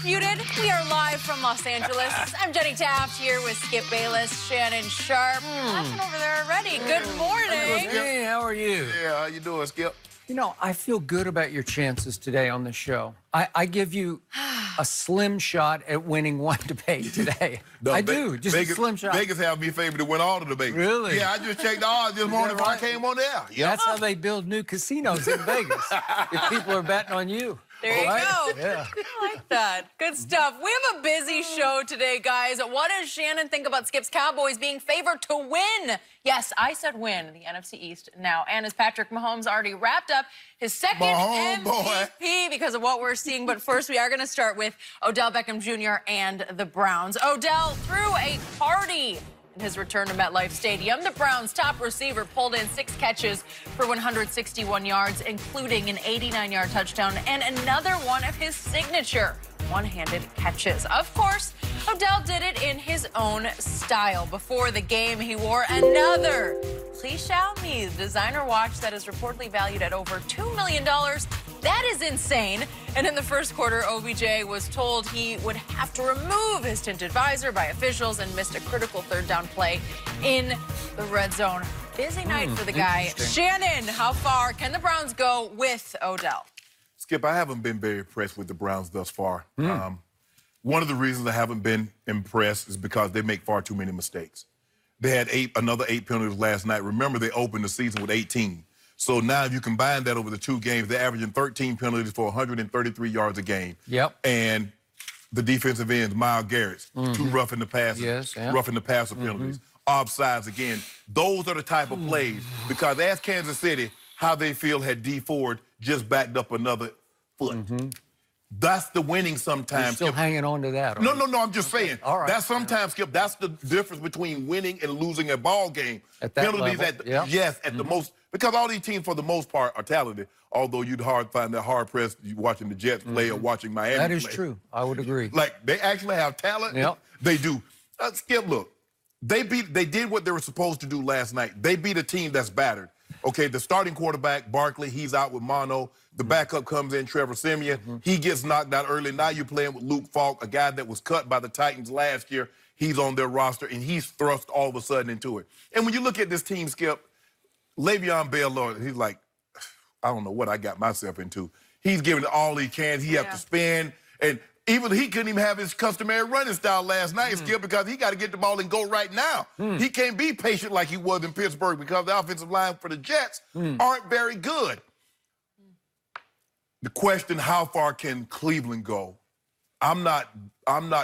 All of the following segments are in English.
Undisputed. We are live from Los Angeles. I'm Jenny Taft here with Skip Bayless, Shannon Sharp. Laughing over there already. Good morning. Hey, how are you? Yeah, how you doing, Skip? You know, I feel good about your chances today on the show. I give you a slim shot at winning one debate today. No, I do, just Vegas, a slim shot. Vegas have me favored to win all the debates. Really? Yeah, I just checked the odds this morning before I came on there. Yep. That's how they build new casinos in Vegas. If people are betting on you. There you go. Yeah. I like that. Good stuff. We have a busy show today, guys. What does Shannon think about Skip's Cowboys being favored to win? Yes, I said win the NFC East now. And as Patrick Mahomes already wrapped up his second MVP because of what we're seeing. But first, we are going to start with Odell Beckham Jr. and the Browns. Odell threw a party in his return to MetLife Stadium. The Browns' top receiver pulled in 6 catches for 161 yards, including an 89-yard touchdown and another one of his signature one-handed catches. Of course, Odell did it in his own style. Before the game, he wore another Xiaomi designer watch that is reportedly valued at over $2 million. That is insane. And in the first quarter, OBJ was told he would have to remove his tinted visor by officials and missed a critical third-down play in the red zone. Busy night for the guy. Shannon, how far can the Browns go with Odell? Skip, I haven't been very impressed with the Browns thus far. One of the reasons I haven't been impressed is because they make far too many mistakes. They had another 8 penalties last night. Remember, they opened the season with 18. So now if you combine that over the 2 games, they're averaging 13 penalties for 133 yards a game. Yep. And the defensive ends, Myles Garrett's, 2 roughing the passes, roughing the passer penalties, offsides again. Those are the type of plays, because ask Kansas City how they feel had D Ford just backed up another foot. That's the winning sometimes. You're still Skip. hanging on to that. No, I'm just saying. All right. That's sometimes, Skip, that's the difference between winning and losing a ball game. At that Penalties level, yes, at the most, because all these teams for the most part are talented, although you'd find that hard-pressed watching the Jets play or watching Miami That is play. true. I would agree. Like, they actually have talent. Yep. They do. Skip, look, they did what they were supposed to do last night. They beat a team that's battered. Okay, the starting quarterback, Barkley, he's out with mono. The backup comes in, Trevor Siemian. He gets knocked out early. Now you're playing with Luke Falk, a guy that was cut by the Titans last year. He's on their roster, and he's thrust all of a sudden into it. And when you look at this team, Skip, Le'Veon Bell, Lord, he's like, I don't know what I got myself into. He's giving it all he can. He has to spin. And even he couldn't even have his customary running style last night, Skip, because he got to get the ball and go right now. He can't be patient like he was in Pittsburgh because the offensive line for the Jets aren't very good. The question, how far can Cleveland go? I'm not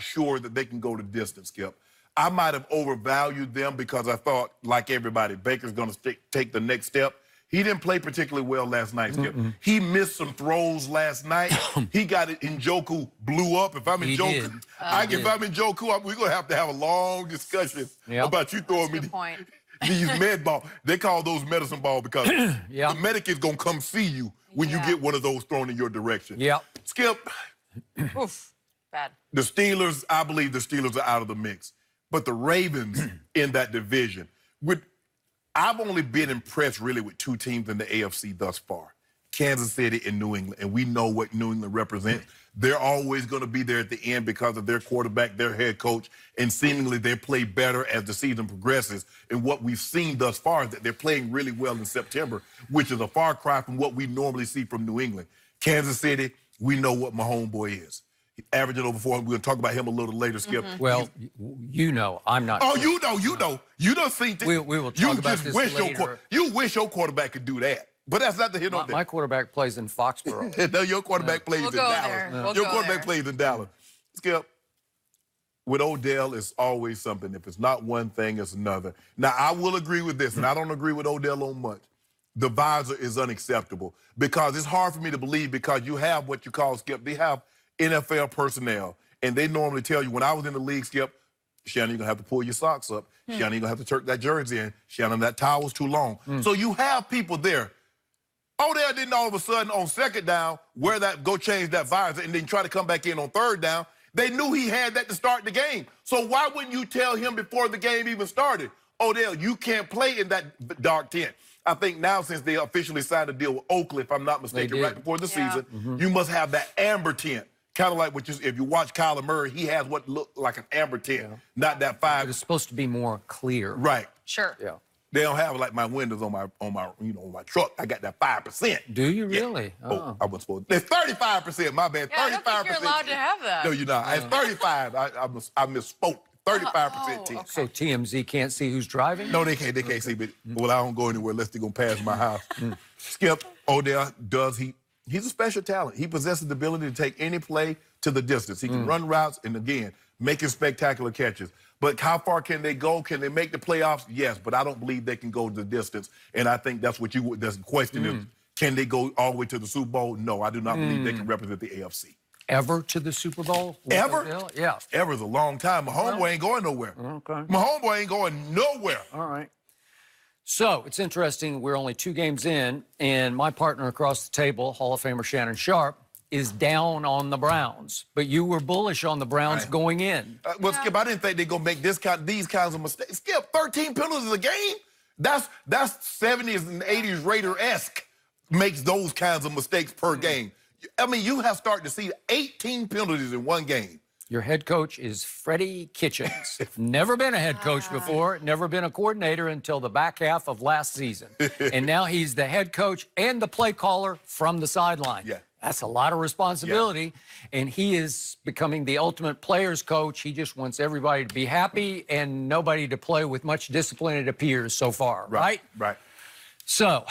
sure that they can go the distance, Skip. I might have overvalued them because I thought, like everybody, Baker's going to take the next step. He didn't play particularly well last night, Skip. He missed some throws last night. He got it. Njoku blew up. If I'm in Njoku, if I'm in Njoku, we're going to have a long discussion about you throwing me these med balls. They call those medicine balls because the medic is going to come see you when you get one of those thrown in your direction. Skip. Oof. Bad. The Steelers, I believe the Steelers are out of the mix. But the Ravens in that division, I've only been impressed really with 2 teams in the AFC thus far, Kansas City and New England. And we know what New England represents. They're always going to be there at the end because of their quarterback, their head coach, and seemingly they play better as the season progresses. And what we've seen thus far is that they're playing really well in September, which is a far cry from what we normally see from New England. Kansas City, we know what my homeboy is. Averaging over 400. We're going to talk about him a little later, Skip. Well, you know, I'm not. Oh, sure. you know. You don't think that. We will talk about this later. You wish your quarterback could do that. But that's not the hit on that. My quarterback plays in Foxborough. No, your quarterback plays in Dallas. Your quarterback plays in Dallas. Skip, with Odell, it's always something. If it's not one thing, it's another. Now, I will agree with this, and I don't agree with Odell on much. The visor is unacceptable because it's hard for me to believe because you have what you call, Skip, they have NFL personnel, and they normally tell you, when I was in the league, Skip, Shannon, you're going to have to pull your socks up. Shannon, you're going to have to tuck that jersey in. Shannon, that towel's too long. So you have people there. Odell didn't all of a sudden on second down go change that visor and then try to come back in on third down. They knew he had that to start the game. So why wouldn't you tell him before the game even started, Odell, you can't play in that dark tent? I think now, since they officially signed a deal with Oakley, if I'm not mistaken, right before the season, you must have that amber tent. kind of like what if you watch Kyler Murray, he has what looked like an amber tint, not that 5. But it's supposed to be more clear. Right. Sure. Yeah. They don't have like my windows on my truck. I got that 5%. Do you really? Yeah. Oh, I wasn't supposed to. It's 35%. My bad. 35%. I don't think you're allowed to have that. No, you're not. It's 35. I misspoke. 35% tint. Okay. So TMZ can't see who's driving? No, they can't. They can't see. But well, I don't go anywhere unless they're gonna pass my house. Skip, Odell he's a special talent. He possesses the ability to take any play to the distance. He can run routes and again making spectacular catches. But how far can they go? Can they make the playoffs? Yes, but I don't believe they can go the distance. And I think that's what the question is. Can they go all the way to the Super Bowl? No, I do not believe they can represent the AFC. Ever to the Super Bowl? Ever? Odell? Yeah. Ever's a long time. My homeboy ain't going nowhere. Okay. My homeboy ain't going nowhere. All right. So it's interesting. We're only 2 games in, and my partner across the table, Hall of Famer Shannon Sharp, is down on the Browns. But you were bullish on the Browns going in. Well, Skip, I didn't think they're going to make these kinds of mistakes. Skip, 13 penalties a game? That's 70s and 80s Raider-esque makes those kinds of mistakes per game. I mean, you have started to see 18 penalties in one game. Your head coach is Freddie Kitchens. Never been a head coach before, never been a coordinator until the back half of last season. And now he's the head coach and the play caller from the sideline. Yeah. That's a lot of responsibility. Yeah. And he is becoming the ultimate player's coach. He just wants everybody to be happy and nobody to play with much discipline, it appears, so far, right? Right. So,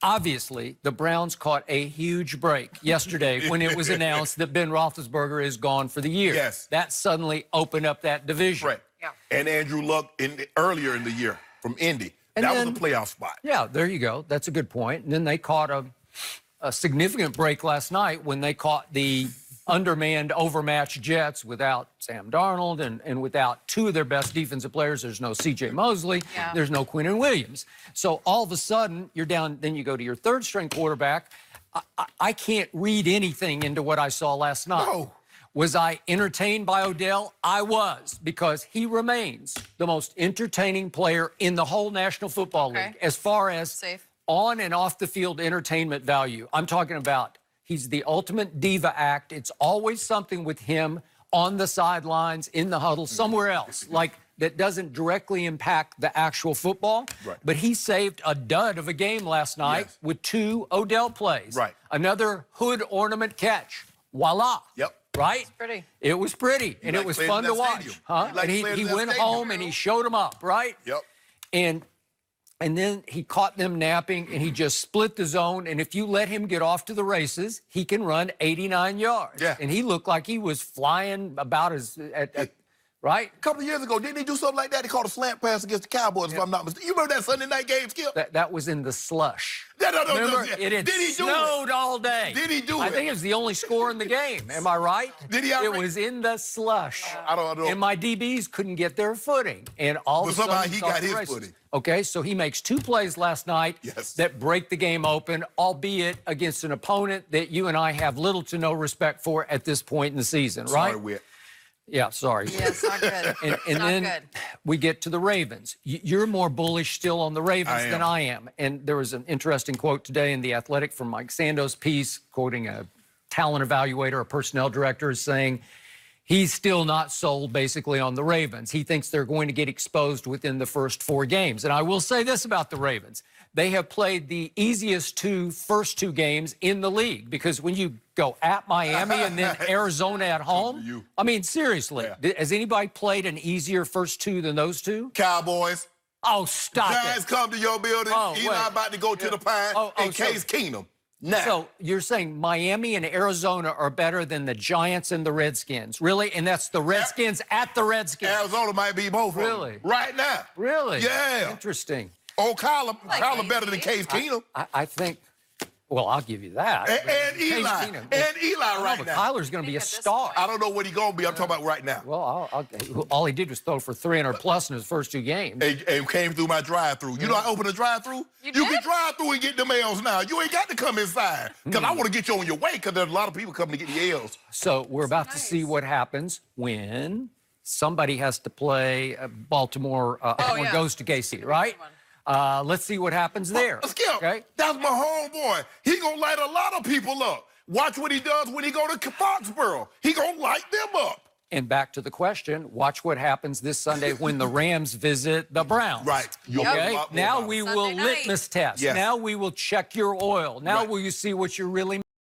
obviously, the Browns caught a huge break yesterday when it was announced that Ben Roethlisberger is gone for the year. Yes. That suddenly opened up that division. Right. Yeah. And Andrew Luck earlier in the year from Indy. And that then, was a playoff spot. Yeah, there you go. That's a good point. And then they caught a significant break last night when they caught the undermanned, overmatched Jets without Sam Darnold and without 2 of their best defensive players. There's no C.J. Mosley. Yeah. There's no Quinnen Williams. So all of a sudden, you're down. Then you go to your 3rd-string quarterback. I can't read anything into what I saw last night. No. Was I entertained by Odell? I was, because he remains the most entertaining player in the whole National Football League as far as on and off the field entertainment value. I'm talking about he's the ultimate diva act. It's always something with him on the sidelines, in the huddle, somewhere else, like that doesn't directly impact the actual football. Right. But he saved a dud of a game last night with 2 Odell plays. Right. Another hood ornament catch. Voila. Yep. Right? Pretty. It was pretty, and it was fun to watch. And he went home and he showed them up, right? Yep. And then he caught them napping, and he just split the zone. And if you let him get off to the races, he can run 89 yards. Yeah. And he looked like he was flying about right? A couple of years ago, didn't he do something like that? He caught a slant pass against the Cowboys, if I'm not mistaken. You remember that Sunday night game, Skip? That was in the slush. No. Remember, it had snowed all day. Did he do it? I think it was the only score in the game. Am I right? Did he? It was in the slush. I don't know. And my DBs couldn't get their footing. And all of a sudden, somehow he got his footing. Okay, so he makes 2 plays last night that break the game open, albeit against an opponent that you and I have little to no respect for at this point in the season, right? Sorry, Whit. Yeah, sorry. Yeah, it's not good. And then we get to the Ravens. You're more bullish still on the Ravens than I am. And there was an interesting quote today in The Athletic from Mike Sando's piece, quoting a talent evaluator, a personnel director, saying he's still not sold basically on the Ravens. He thinks they're going to get exposed within the first 4 games. And I will say this about the Ravens. They have played the easiest first two games in the league, because when you go at Miami and then Arizona at home, I mean, seriously, has anybody played an easier first 2 than those 2? Cowboys. Oh, stop Giants come to your building. Eli about to go to the Pine in Case Keenum. Now. So you're saying Miami and Arizona are better than the Giants and the Redskins, really? And that's the Redskins at the Redskins. Arizona might be both of them. Right now. Really? Yeah. Interesting. Oh, Kyler better than Case Keenum. I think, well, I'll give you that. And Eli. And Eli right now. Kyler's going to be a star. I don't know what he's going to be. I'm talking about right now. Well, all he did was throw for 300+ in his first 2 games. And came through my drive-through. You know I opened a drive-through? You can drive through and get the L's now. You ain't got to come inside. Because I want to get you on your way, because there's a lot of people coming to get the L's. So we're about to see what happens when somebody has to play Baltimore goes to KC, right? Let's see what happens there. Skip, that's my homeboy. He gonna light a lot of people up. Watch what he does when he go to Foxborough. He gonna light them up. And back to the question, watch what happens this Sunday when the Rams visit the Browns. Right. Okay? Now we will litmus test. Yes. Now we will check your oil. Now will you see what you're really